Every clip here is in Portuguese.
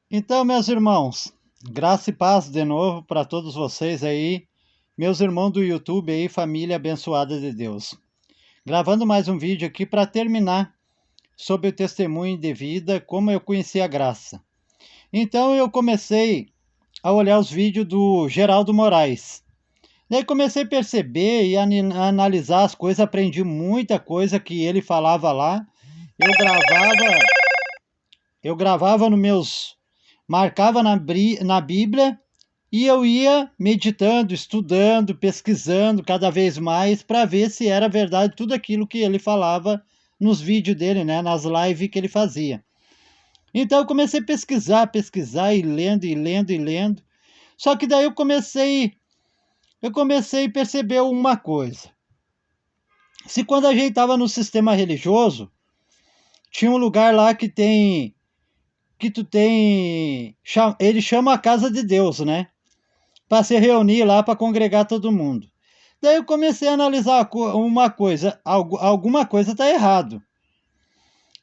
Então, meus irmãos, graça e paz de novo para todos vocês aí, meus irmãos do YouTube aí, família abençoada de Deus. Gravando mais um vídeo aqui para terminar sobre o testemunho de vida, como eu conheci a graça. Então, eu comecei a olhar os vídeos do Geraldo Moraes. Daí comecei a perceber e analisar as coisas, aprendi muita coisa que ele falava lá. Eu gravava, eu gravava nos meus marcava na Bíblia e eu ia meditando, estudando, pesquisando cada vez mais para ver se era verdade tudo aquilo que ele falava nos vídeos dele, né, nas lives que ele fazia. Então eu comecei a pesquisar e lendo e lendo e lendo. Só que daí eu comecei a perceber uma coisa. Se quando a gente estava no sistema religioso, tinha um lugar lá que tu tem, ele chama a casa de Deus, né? Para se reunir lá para congregar todo mundo. Daí eu comecei a analisar uma coisa, alguma coisa está errado.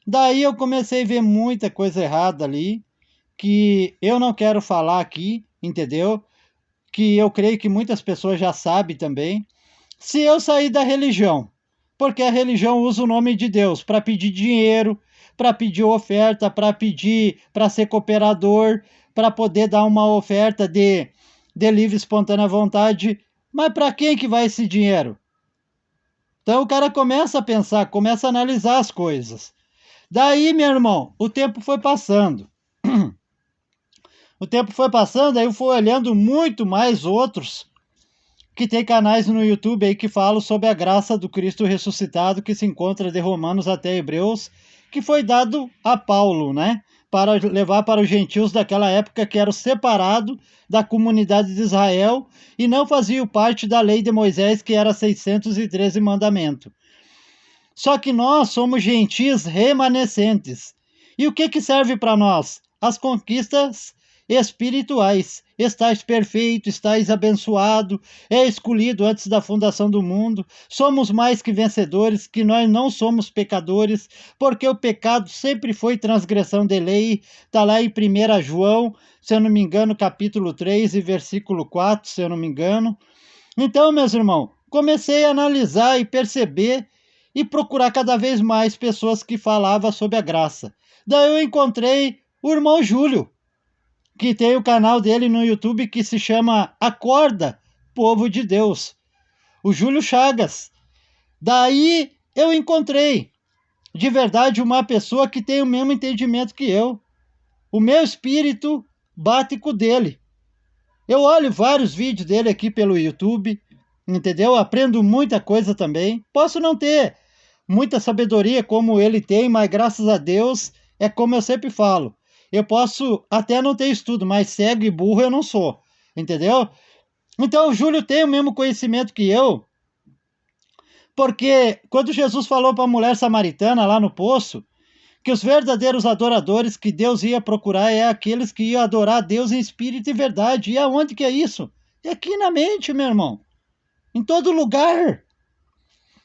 Daí eu comecei a ver muita coisa errada ali, que eu não quero falar aqui, entendeu? Que eu creio que muitas pessoas já sabem também. Se eu sair da religião, porque a religião usa o nome de Deus para pedir dinheiro, para pedir oferta, para ser cooperador, para poder dar uma oferta de livre e espontânea vontade. Mas para quem que vai esse dinheiro? Então o cara começa a pensar, começa a analisar as coisas. Daí, meu irmão, o tempo foi passando. O tempo foi passando, aí eu fui olhando muito mais outros que tem canais no YouTube aí que falam sobre a graça do Cristo ressuscitado que se encontra de Romanos até Hebreus, que foi dado a Paulo, né? Para levar para os gentios daquela época que eram separados da comunidade de Israel e não faziam parte da lei de Moisés, que era 613 mandamentos. Só que nós somos gentis remanescentes. E o que que serve para nós? As conquistas espirituais. Estais perfeito, estais abençoado, é escolhido antes da fundação do mundo. Somos mais que vencedores, que nós não somos pecadores, porque o pecado sempre foi transgressão de lei. Está lá em 1 João, se eu não me engano, capítulo 3 e versículo 4, se eu não me engano. Então, meus irmãos, comecei a analisar e perceber e procurar cada vez mais pessoas que falavam sobre a graça. Daí eu encontrei o irmão Júlio, que tem o canal dele no YouTube que se chama Acorda, Povo de Deus. O Júlio Chagas. Daí eu encontrei, de verdade, uma pessoa que tem o mesmo entendimento que eu. O meu espírito bate com o dele. Eu olho vários vídeos dele aqui pelo YouTube, entendeu? Aprendo muita coisa também. Posso não ter muita sabedoria como ele tem, mas graças a Deus, é como eu sempre falo. Eu posso até não ter estudo, mas cego e burro eu não sou, entendeu? Então o Júlio tem o mesmo conhecimento que eu, porque quando Jesus falou para a mulher samaritana lá no poço, que os verdadeiros adoradores que Deus ia procurar é aqueles que iam adorar a Deus em espírito e verdade. E aonde que é isso? É aqui na mente, meu irmão. Em todo lugar.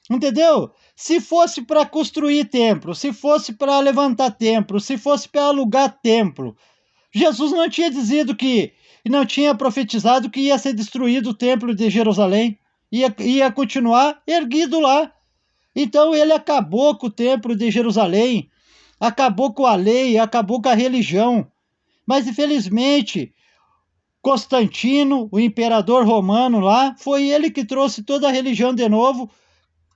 Entendeu? Se fosse para construir templo, se fosse para levantar templo, se fosse para alugar templo, Jesus não tinha dizido que, não tinha profetizado que ia ser destruído o templo de Jerusalém, ia continuar erguido lá. Então ele acabou com o templo de Jerusalém, acabou com a lei, acabou com a religião. Mas infelizmente, Constantino, o imperador romano lá, foi ele que trouxe toda a religião de novo,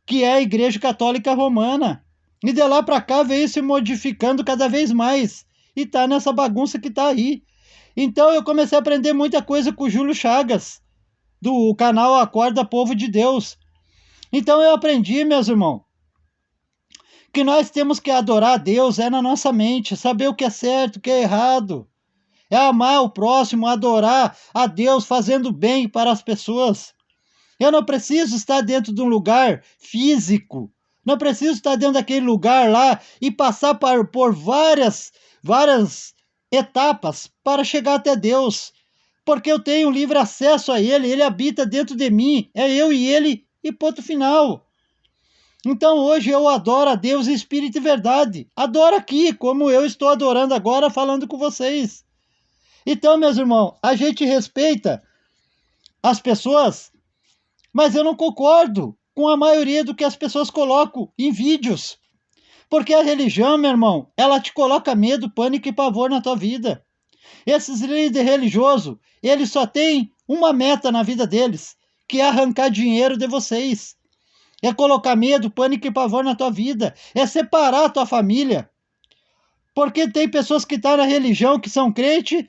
que é a Igreja Católica Romana. E de lá para cá veio se modificando cada vez mais. E tá nessa bagunça que tá aí. Então eu comecei a aprender muita coisa com o Júlio Chagas, do canal Acorda Povo de Deus. Então eu aprendi, meus irmãos, que nós temos que adorar a Deus é na nossa mente, saber o que é certo, o que é errado. É amar o próximo, adorar a Deus, fazendo bem para as pessoas. Eu não preciso estar dentro de um lugar físico. Não preciso estar dentro daquele lugar lá e passar por várias etapas para chegar até Deus. Porque eu tenho livre acesso a Ele, Ele habita dentro de mim. É eu e Ele e ponto final. Então hoje eu adoro a Deus em espírito e verdade. Adoro aqui, como eu estou adorando agora falando com vocês. Então, meus irmãos, a gente respeita as pessoas, mas eu não concordo com a maioria do que as pessoas colocam em vídeos. Porque a religião, meu irmão, ela te coloca medo, pânico e pavor na tua vida. Esses líderes religiosos, eles só têm uma meta na vida deles, que é arrancar dinheiro de vocês. É colocar medo, pânico e pavor na tua vida. É separar a tua família. Porque tem pessoas que estão na religião, que são crentes,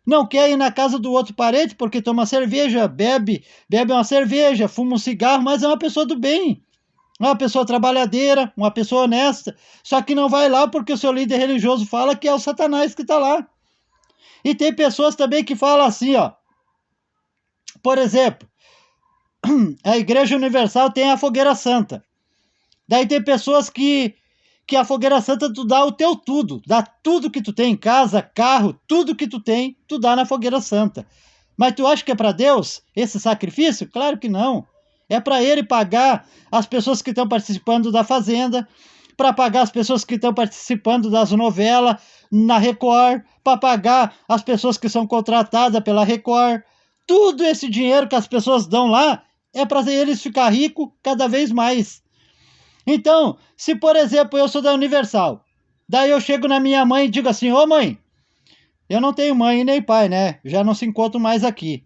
não quer ir na casa do outro parente porque toma cerveja, bebe uma cerveja, fuma um cigarro, mas é uma pessoa do bem. É uma pessoa trabalhadeira, uma pessoa honesta. Só que não vai lá porque o seu líder religioso fala que é o Satanás que está lá. E tem pessoas também que falam assim, ó. Por exemplo, a Igreja Universal tem a Fogueira Santa. Daí tem pessoas que a Fogueira Santa tu dá o teu tudo. Dá tudo que tu tem, casa, carro, tudo que tu tem, tu dá na Fogueira Santa. Mas tu acha que é para Deus esse sacrifício? Claro que não. É para ele pagar as pessoas que estão participando da Fazenda, para pagar as pessoas que estão participando das novelas na Record, para pagar as pessoas que são contratadas pela Record. Tudo esse dinheiro que as pessoas dão lá é para eles ficar ricos cada vez mais. Então, se por exemplo eu sou da Universal, daí eu chego na minha mãe e digo assim: ô mãe, eu não tenho mãe nem pai, né? Já não se encontro mais aqui.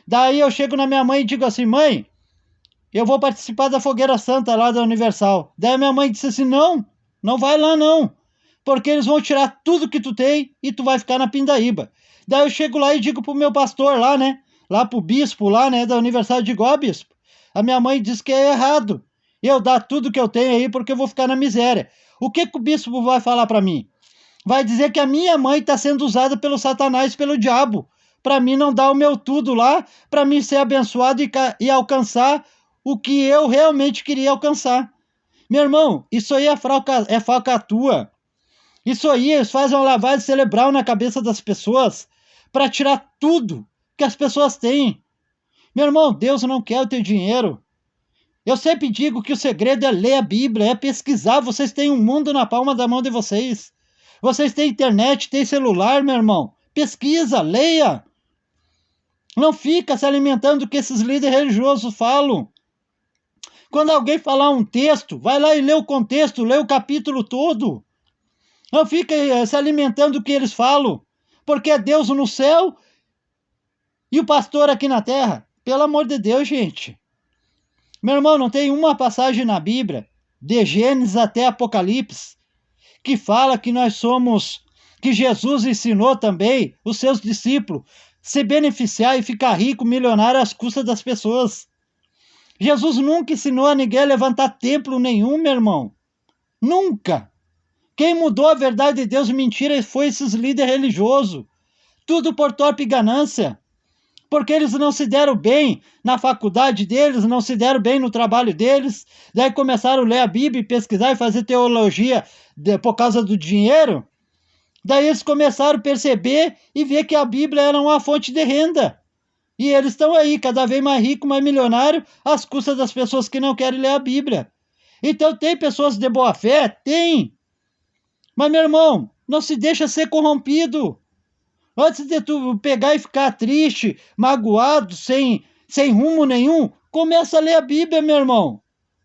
Daí eu chego na minha mãe e digo assim: mãe, eu vou participar da Fogueira Santa lá da Universal. Daí minha mãe disse assim: não, não vai lá não, porque eles vão tirar tudo que tu tem e tu vai ficar na pindaíba. Daí eu chego lá e digo pro meu pastor lá, né? Lá pro bispo lá, né? Da Universal, de ó, bispo, a minha mãe diz que é errado eu dar tudo que eu tenho aí porque eu vou ficar na miséria. O que o bispo vai falar para mim? Vai dizer que a minha mãe está sendo usada pelo Satanás, pelo diabo, para mim não dar o meu tudo lá, para mim ser abençoado e alcançar o que eu realmente queria alcançar. Meu irmão, isso aí é falcatrua. Isso aí, eles fazem uma lavagem cerebral na cabeça das pessoas para tirar tudo que as pessoas têm. Meu irmão, Deus não quer o teu dinheiro. Eu sempre digo que o segredo é ler a Bíblia, é pesquisar. Vocês têm um mundo na palma da mão de vocês. Vocês têm internet, têm celular, meu irmão. Pesquisa, leia. Não fica se alimentando do que esses líderes religiosos falam. Quando alguém falar um texto, vai lá e lê o contexto, lê o capítulo todo. Não fica se alimentando do que eles falam, porque é Deus no céu e o pastor aqui na terra. Pelo amor de Deus, gente. Meu irmão, não tem uma passagem na Bíblia, de Gênesis até Apocalipse, que fala que nós somos, que Jesus ensinou também os seus discípulos se beneficiar e ficar rico, milionário às custas das pessoas. Jesus nunca ensinou a ninguém a levantar templo nenhum, meu irmão. Nunca. Quem mudou a verdade de Deus mentira foi esses líderes religiosos. Tudo por torpe e ganância. Porque eles não se deram bem na faculdade deles, não se deram bem no trabalho deles, daí começaram a ler a Bíblia e pesquisar e fazer teologia por causa do dinheiro. Daí eles começaram a perceber e ver que a Bíblia era uma fonte de renda. E eles estão aí, cada vez mais ricos, mais milionários, às custas das pessoas que não querem ler a Bíblia. Então tem pessoas de boa fé? Tem. Mas, meu irmão, não se deixa ser corrompido. Antes de tu pegar e ficar triste, magoado, sem rumo nenhum, começa a ler a Bíblia, meu irmão.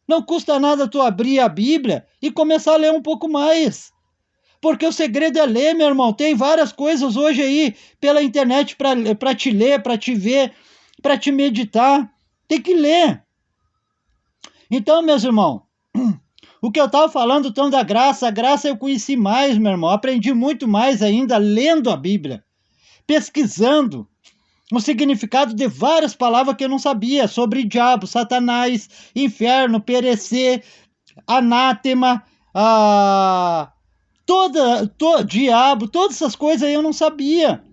Não custa nada tu abrir a Bíblia e começar a ler um pouco mais. Porque o segredo é ler, meu irmão. Tem várias coisas hoje aí pela internet para te ler, para te ver, para te meditar. Tem que ler. Então, meus irmãos, o que eu estava falando, o tom da graça, a graça eu conheci mais, meu irmão. Aprendi muito mais ainda lendo a Bíblia. Pesquisando o significado de várias palavras que eu não sabia, sobre diabo, Satanás, inferno, perecer, anátema, diabo, todas essas coisas aí eu não sabia.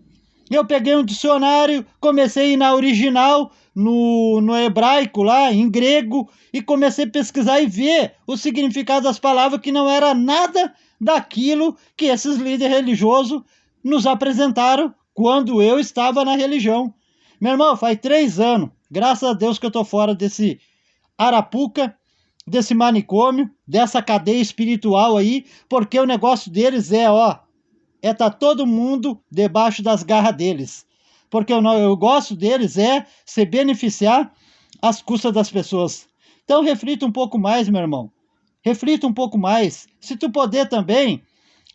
Eu peguei um dicionário, comecei a ir na original, no hebraico lá, em grego, e comecei a pesquisar e ver o significado das palavras, que não era nada daquilo que esses líderes religiosos nos apresentaram quando eu estava na religião. Meu irmão, faz 3 anos, graças a Deus que eu estou fora desse arapuca, desse manicômio, dessa cadeia espiritual aí, porque o negócio deles é, é estar todo mundo debaixo das garras deles. Porque eu gosto deles é se beneficiar às custas das pessoas. Então reflita um pouco mais, meu irmão. Reflita um pouco mais. Se tu puder também,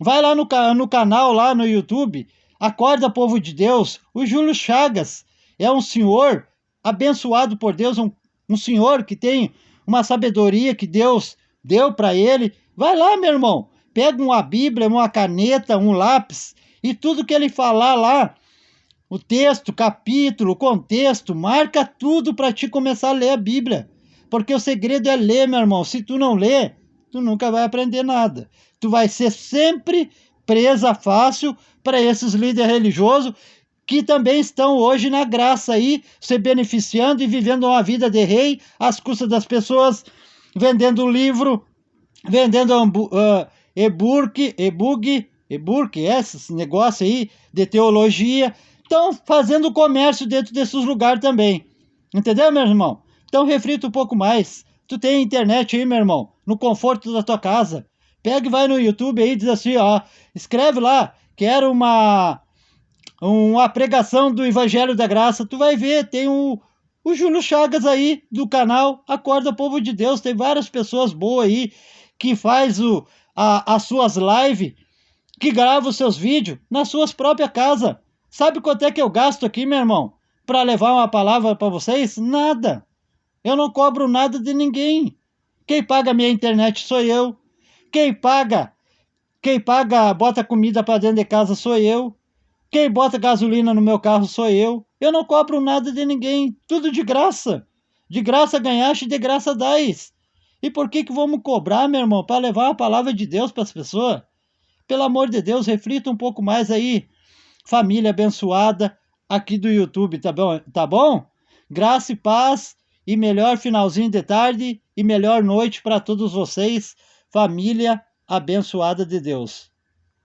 vai lá no canal, lá no YouTube, Acorda Povo de Deus. O Júlio Chagas é um senhor abençoado por Deus, um senhor que tem uma sabedoria que Deus deu para ele. Vai lá, meu irmão. Pega uma Bíblia, uma caneta, um lápis e tudo que ele falar lá, o texto, capítulo, contexto, marca tudo para te começar a ler a Bíblia. Porque o segredo é ler, meu irmão. Se tu não ler, tu nunca vai aprender nada. Tu vai ser sempre presa fácil para esses líderes religiosos que também estão hoje na graça aí, se beneficiando e vivendo uma vida de rei às custas das pessoas, vendendo livro, vendendo e-book, esses negócios aí de teologia. Estão fazendo comércio dentro desses lugares também. Entendeu, meu irmão? Então reflita um pouco mais. Tu tem internet aí, meu irmão, no conforto da tua casa. Pega e vai no YouTube aí e diz assim, ó, escreve lá, quero uma pregação do Evangelho da Graça. Tu vai ver, tem o Júlio Chagas aí, do canal Acorda Povo de Deus. Tem várias pessoas boas aí que faz as suas lives, que grava os seus vídeos nas suas próprias casas. Sabe quanto é que eu gasto aqui, meu irmão, para levar uma palavra para vocês? Nada. Eu não cobro nada de ninguém. Quem paga a minha internet sou eu. Quem paga, bota comida para dentro de casa sou eu. Quem bota gasolina no meu carro sou eu. Eu não cobro nada de ninguém. Tudo de graça. De graça ganhaste, de graça dais. E por que vamos cobrar, meu irmão, para levar a palavra de Deus para as pessoas? Pelo amor de Deus, reflita um pouco mais aí. Família abençoada aqui do YouTube, tá bom? Tá bom? Graça e paz e melhor finalzinho de tarde e melhor noite para todos vocês. Família abençoada de Deus.